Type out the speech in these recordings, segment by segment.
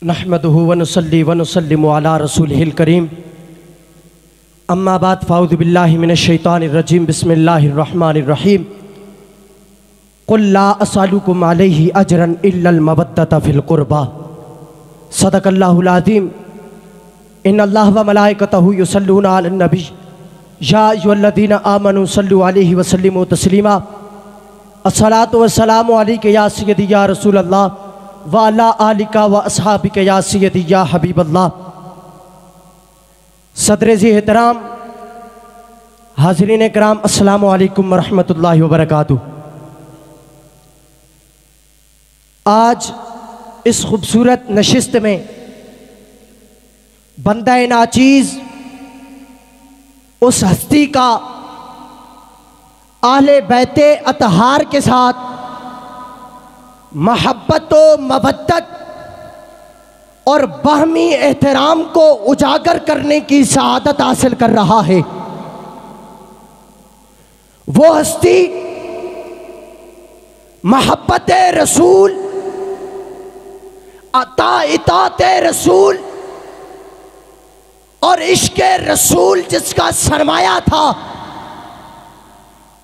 نحمدہ ونصلی ونسلم علی رسولہ الکریم اما بعد فاعوذ باللہ من الشیطان الرجیم بسم اللہ الرحمن الرحیم قل لا اسألکم علیہ اجرا الا المودۃ فی القربى صدق اللہ العظیم ان اللہ وملائکتہ یصلون علی النبی یا ایھا الذین آمنوا صلوا علیہ وسلموا تسلیما الصلاۃ والسلام علیک یا سیدی یا رسول اللہ وعلا آلک و اصحابک یا سیدی یا حبیب اللہ۔ صدر ذی احترام حاضرین کرام السلام علیکم ورحمۃ اللہ وبرکاتہ۔ آج اس خوبصورت نشست میں بندہ ناچیز اس ہستی کا اہل بیت اطہار کے ساتھ محبت و مودت اور باہمی احترام کو اجاگر کرنے کی سعادت حاصل کر رہا ہے۔ وہ ہستی محبت رسول، اطاعت رسول اور عشق رسول جس کا سرمایہ تھا،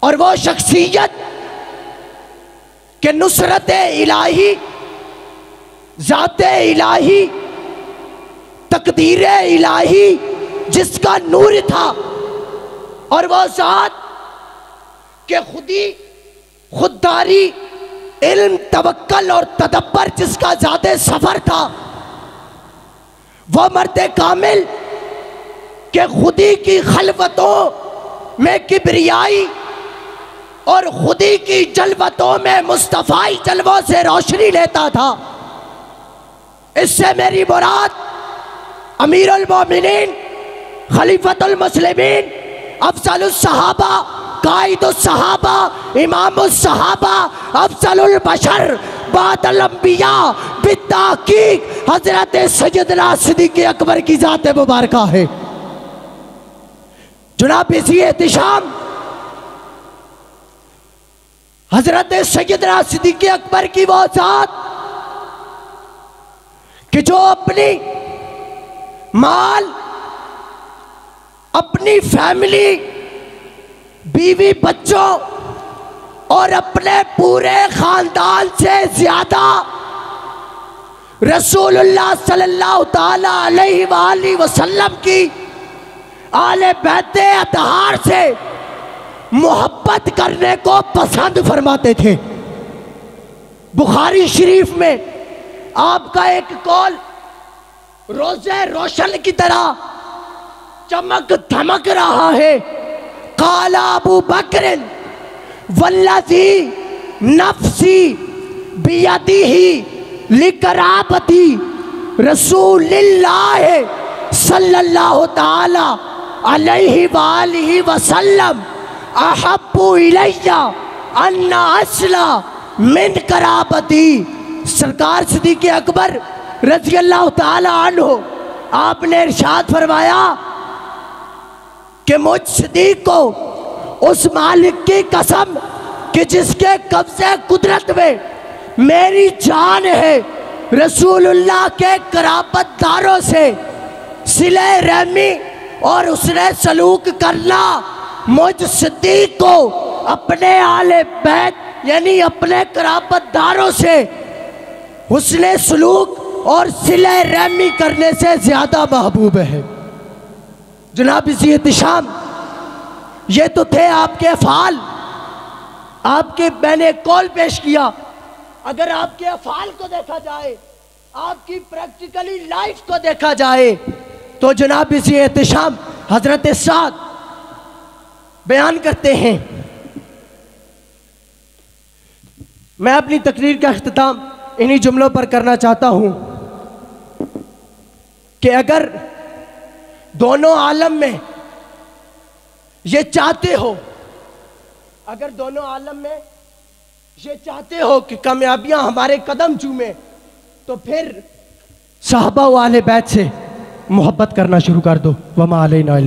اور وہ شخصیت کہ نصرت الہی، ذات الہی، تقدیر الہی جس کا نور تھا، اور وہ ذات کہ خودداری، علم، توکل اور تدبر جس کا ذات سفر تھا، وہ مرد کامل کہ خودی کی خلوتوں میں کبریائی اور خودی کی جلوتوں میں مصطفی جلووں سے روشنی لیتا تھا۔ اس سے میری مراد امیر المومنین، خلیفۃ المسلمین، افضل الصحابہ، قائد الصحابہ، امام الصحابہ، افضل البشر بعد الانبیاء بالتحقیق حضرت سیدنا صدیق اکبر کی ذات مبارکہ ہے۔ جناب ذی احتشام حضرت سیدنا صدیق اکبر کی وہ ذات کہ جو اپنی مال، اپنی فیملی، بیوی بچوں اور اپنے پورے خاندان سے زیادہ رسول اللہ صلی اللہ تعالی علیہ وآلہ وسلم کی اہل بیت اطہار سے محبت کرنے کو پسند فرماتے تھے۔ بخاری شریف میں آپ کا ایک قول روزے روشن کی طرح چمک دھمک رہا ہے۔ قال ابو بکر والذی نفسی بیدہ لقرابتی رسول اللہ صلی اللہ تعالی علیہ وآلہ وسلم احب الی ان اصلا من قرابتی۔ سرکار صدیق اکبر رضی اللہ تعالی عنہ آپ نے ارشاد فرمایا کہ مجھ صدیق کو اس مالک کی قسم کہ جس کے قبضے قدرت میں میری جان ہے، رسول اللہ کے قرابت داروں سے صلہ رحمی اور حسن سلوک کرنا مجھ صدیق کو اپنے اہل بیت یعنی اپنے قرابت داروں سے حسن سلوک اور صلہ رحمی کرنے سے زیادہ محبوب ہے۔ جناب ذی احتشام، یہ تو تھے آپ کے افعال، آپ کے میں نے قول پیش کیا۔ اگر آپ کے افعال کو دیکھا جائے، آپ کی پریکٹیکلی لائف کو دیکھا جائے، تو جناب ذی احتشام حضرت سعد بیان کرتے ہیں۔ میں اپنی تقریر کا اختتام انہی جملوں پر کرنا چاہتا ہوں کہ اگر دونوں عالم میں یہ چاہتے ہو، اگر دونوں عالم میں یہ چاہتے ہو کہ کامیابیاں ہمارے قدم چومیں، تو پھر صحابہ و اہل بیت سے محبت کرنا شروع کر دو۔ وما علینا